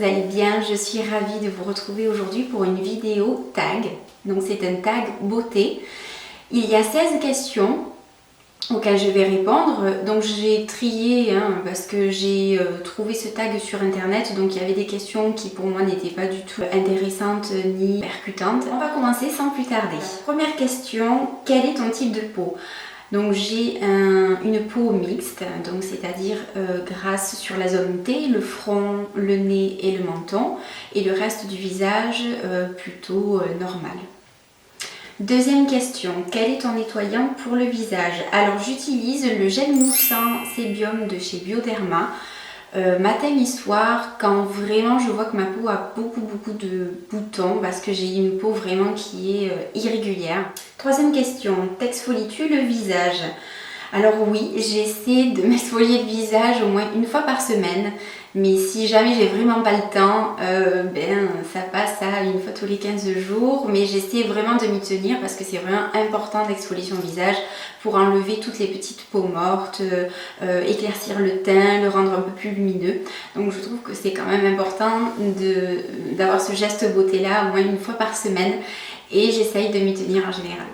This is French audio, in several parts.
vous allez bien. Je suis ravie de vous retrouver aujourd'hui pour une vidéo tag. Donc c'est un tag beauté. Il y a 16 questions auxquelles je vais répondre. Donc j'ai trié parce que j'ai trouvé ce tag sur internet. Donc il y avait des questions qui pour moi n'étaient pas du tout intéressantes ni percutantes. On va commencer sans plus tarder. Première question, quel est ton type de peau ? Donc j'ai une peau mixte, donc c'est-à-dire grasse sur la zone T, le front, le nez et le menton, et le reste du visage plutôt normal. Deuxième question, quel est ton nettoyant pour le visage ? Alors j'utilise le gel moussant Sébium de chez Bioderma. Matin et soir, quand vraiment je vois que ma peau a beaucoup de boutons parce que j'ai une peau vraiment qui est irrégulière. Troisième question, t'exfolies-tu le visage ? Alors oui, j'essaie de m'exfolier le visage au moins une fois par semaine, mais si jamais j'ai vraiment pas le temps, ça passe à une fois tous les 15 jours, mais j'essaie vraiment de m'y tenir parce que c'est vraiment important d'exfolier son visage pour enlever toutes les petites peaux mortes, éclaircir le teint, le rendre un peu plus lumineux. Donc je trouve que c'est quand même important d'avoir ce geste beauté là au moins une fois par semaine et j'essaye de m'y tenir en général.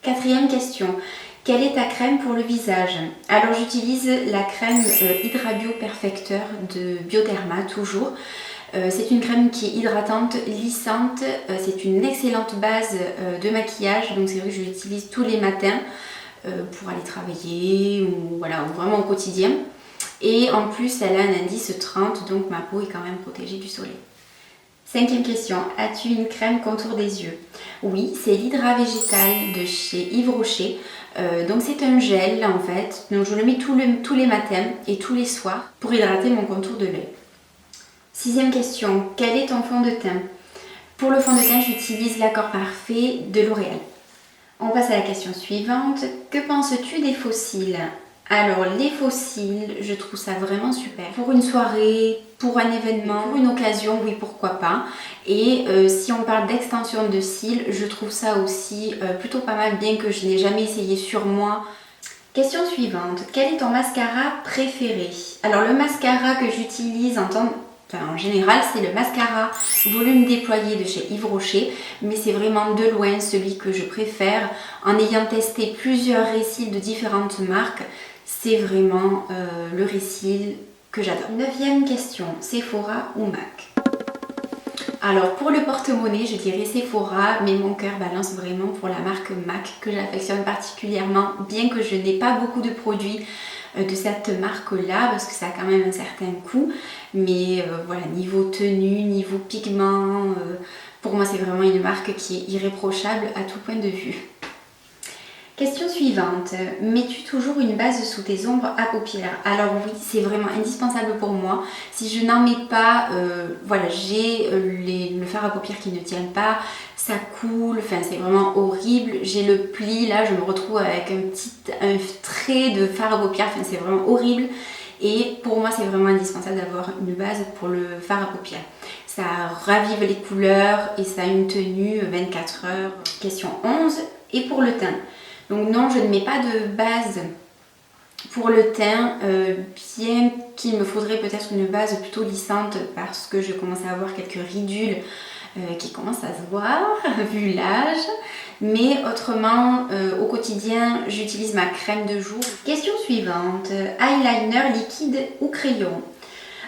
Quatrième question. Quelle est ta crème pour le visage ? Alors j'utilise la crème Hydrabio Perfecteur de Bioderma toujours. C'est une crème qui est hydratante, lissante, c'est une excellente base de maquillage, donc c'est vrai que je l'utilise tous les matins pour aller travailler ou vraiment au quotidien. Et en plus elle a un indice 30, donc ma peau est quand même protégée du soleil. Cinquième question, as-tu une crème contour des yeux ? Oui, c'est l'Hydra Végétal de chez Yves Rocher. Donc c'est un gel en fait, donc je le mets tous les matins et tous les soirs pour hydrater mon contour de l'œil. Sixième question, quel est ton fond de teint ? Pour le fond de teint, j'utilise l'Accord Parfait de L'Oréal. On passe à la question suivante, que penses-tu des faux cils ? Alors les faux cils, je trouve ça vraiment super. Pour une soirée, pour un événement, pour une occasion, oui pourquoi pas. Et si on parle d'extension de cils, je trouve ça aussi plutôt pas mal, bien que je n'ai jamais essayé sur moi. Question suivante, quel est ton mascara préféré ? Alors le mascara que j'utilise en général, c'est le mascara volume déployé de chez Yves Rocher, mais c'est vraiment de loin celui que je préfère. En ayant testé plusieurs récils de différentes marques, c'est vraiment le récil que j'adore. Neuvième question, Sephora ou MAC ? Alors pour le porte-monnaie, je dirais Sephora, mais mon cœur balance vraiment pour la marque MAC que j'affectionne particulièrement, bien que je n'ai pas beaucoup de produits de cette marque-là, parce que ça a quand même un certain coût. Mais niveau tenue, niveau pigment, pour moi c'est vraiment une marque qui est irréprochable à tout point de vue. Question suivante, mets-tu toujours une base sous tes ombres à paupières ? Alors oui, c'est vraiment indispensable pour moi. Si je n'en mets pas, j'ai le fard à paupières qui ne tient pas, ça coule, c'est vraiment horrible. J'ai le pli, là je me retrouve avec un trait de fard à paupières, c'est vraiment horrible. Et pour moi c'est vraiment indispensable d'avoir une base pour le fard à paupières. Ça ravive les couleurs et ça a une tenue 24 heures. Question 11, et pour le teint ? Donc non, je ne mets pas de base pour le teint, bien qu'il me faudrait peut-être une base plutôt lissante parce que je commence à avoir quelques ridules qui commencent à se voir vu l'âge. Mais autrement, au quotidien, j'utilise ma crème de jour. Question suivante, eyeliner liquide ou crayon ?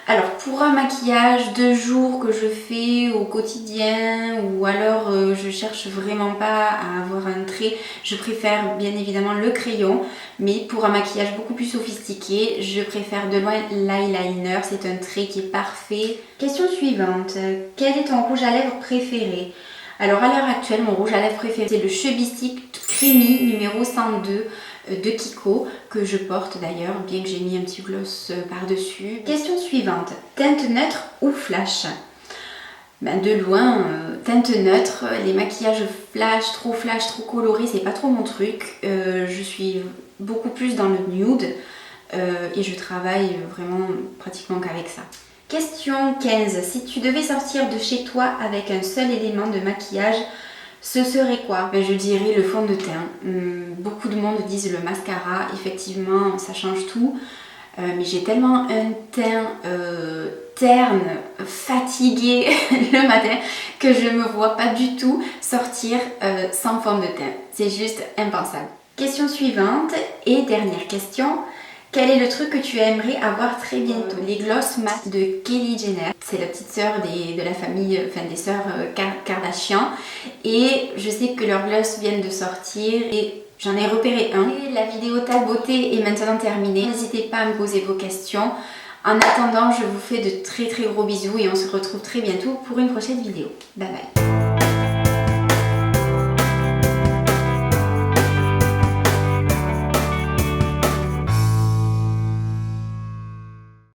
Alors pour un maquillage de jour que je fais au quotidien ou alors je cherche vraiment pas à avoir un trait, je préfère bien évidemment le crayon, mais pour un maquillage beaucoup plus sophistiqué, je préfère de loin l'eyeliner, c'est un trait qui est parfait. Question suivante, quel est ton rouge à lèvres préféré ? Alors à l'heure actuelle, mon rouge à lèvres préféré c'est le Chubby Stick Creamy numéro 102 de Kiko, que je porte d'ailleurs, bien que j'ai mis un petit gloss par-dessus. Question suivante, teinte neutre ou flash ? De loin, teinte neutre, les maquillages flash, trop colorés, c'est pas trop mon truc. Je suis beaucoup plus dans le nude et je travaille vraiment pratiquement qu'avec ça. Question 15, si tu devais sortir de chez toi avec un seul élément de maquillage, ce serait quoi ? Je dirais le fond de teint. Beaucoup de monde disent le mascara, effectivement ça change tout. mais j'ai tellement un teint terne, fatigué le matin que je me vois pas du tout sortir sans fond de teint. C'est juste impensable. Question suivante et dernière question. Quel est le truc que tu aimerais avoir très bientôt? Les gloss mat de Kylie Jenner. C'est la petite sœur de la famille, enfin des sœurs Kardashian. Et je sais que leurs gloss viennent de sortir et j'en ai repéré un. Et la vidéo tag beauté est maintenant terminée. N'hésitez pas à me poser vos questions. En attendant, je vous fais de très gros bisous et on se retrouve très bientôt pour une prochaine vidéo. Bye bye.